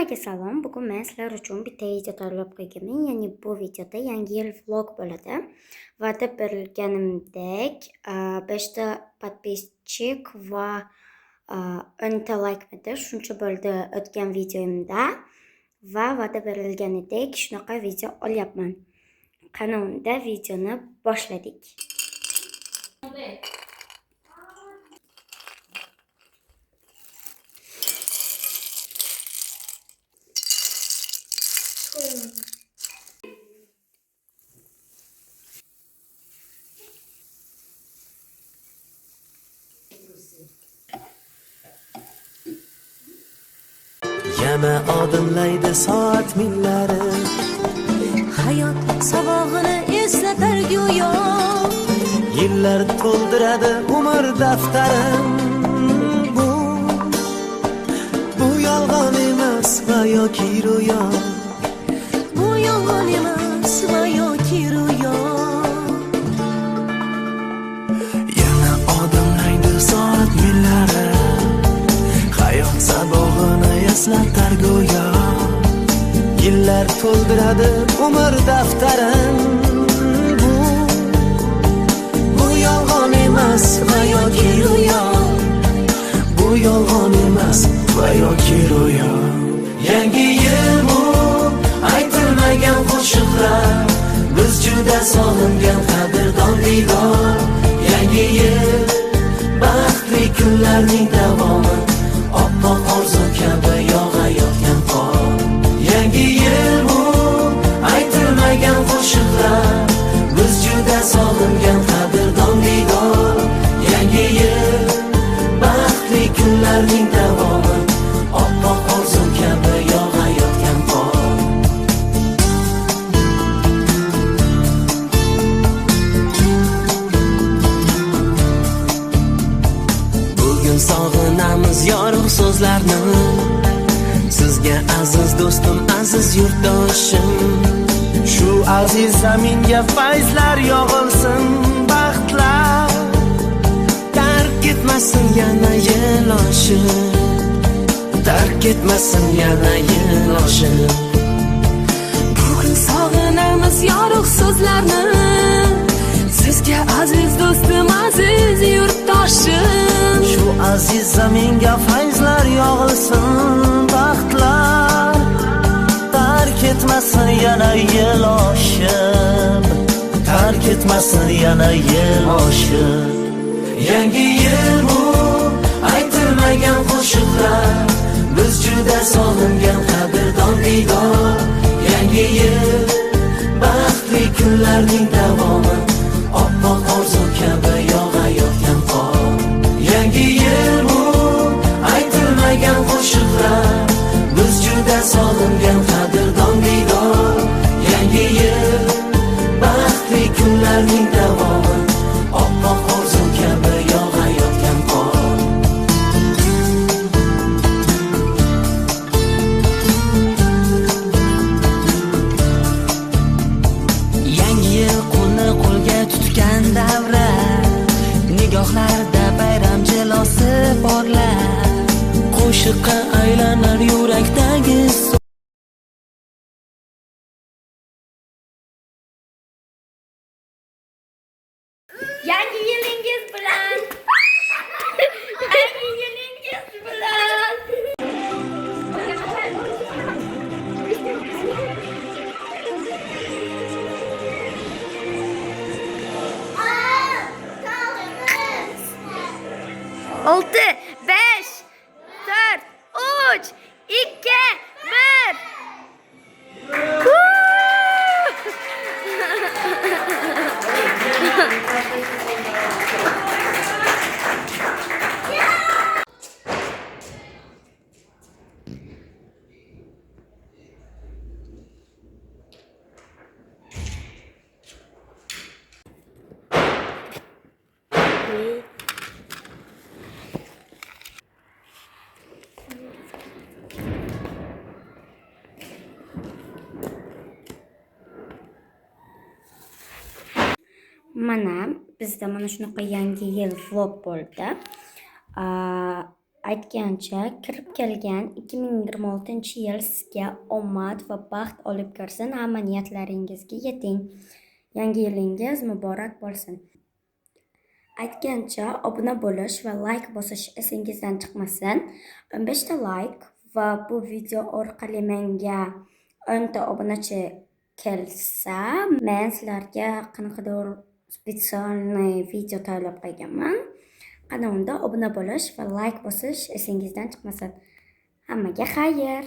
Hammaga salom. Bugun men sizlar uchun bitta video tayyorlab qo'yganman. Ya'ni bu videoda yangi yil vlog bo'ladi. Va'da berganimdek 5 ta подписчик va 10 ta like midi shuncha bo'ldi o'tgan videomda va va'da berilganidek shunaqa video olyapman. Qani unda videoni boshladik. Yana odimlaydi soat millari, hayot sabog'ini eslatar go'yo. yillar to'ldiradi umr daftarim. Bu yolg'on emas va yoki ro'yo. Bu yolg'on emas va yoki ro'yo. Yana odimlaydi soat millari, hayot sabog'ini eslatar go'yo. Yillar to'ldiradi umr daftarim. Bu yolg'on emas va yoki ro'yo. Bu yolg'on emas va yoki ro'yo. Yangi yil bu aytilmagan qo'shiqlar, biz juda sog'ingan qadrdon diydor. Yangi yil baxtli kunlarning davomi, oppoq orzu kabi yog'ayotgan qor. Yangi yil bu aytilmagan qo'shiqlar, biz juda sog'ingan qadrdon diydor. Yangi yil baxtli kunlarning davomi, oppoq orzu kabi yog'ayotgan qor. Bugun sog'inamiz yorug' so'zlarni, sizga aziz do'stim, aziz yurtdoshim. Shu aziz zaminga fayzlar yog'ilsin, baxtlar tark etmasin yana yil oshib, tark etmasin yana yil oshib. Bugun sog'inamiz yorug' so'zlarni, sizga aziz do'stim, aziz yurtdoshim. Shu aziz zaminga fayzlar yog'ilsin, baxtlar tark etmasin yana yil oshib, tark etmasin yana yil oshib. Yangi yil bu aytilmagan qo'shiqlar, biz juda sog'ingan qadrdon diydor. Yangi yil baxtli kunlarning davomi, oppoq orzu kabi yog'ayotgan qor. Yangi yil bu aytilmagan qo'shiqlar, biz juda sog'ingan qadrdon diydor. Yangi yil baxtli kunlarning davomi, oppoq orzu kabi yog'ayotgan qor. Yangi yil qo'lni qo'lga tutgan davra, nigohlarda bayram jilosi porlar. Qo'shiqqa aylanar yurakdagi Yangi yilingiz bilan. Yangi yilingiz bilan. Olti, 5, 4, 3, 2, 1. Mana bizda mana shunaqa yangi yil vlog bo'ldi. aytgancha kirib kelgan 2026-yil sizga omad va baxt olib kirsin. Hamma niyatlaringizga yeting. Yangi yilingiz muborak bo'lsin. Aytgancha obuna bo'lish va like bosish esingizdan chiqmasin. 15 ta like va bu video orqali menga 10 ta obunachi kelsa, men sizlarga qanaqadir spesialniy video tayyorlab qo'yganman. Qani unda obuna bo'lish va like bosish esingizdan chiqmasin. Hammaga xayr.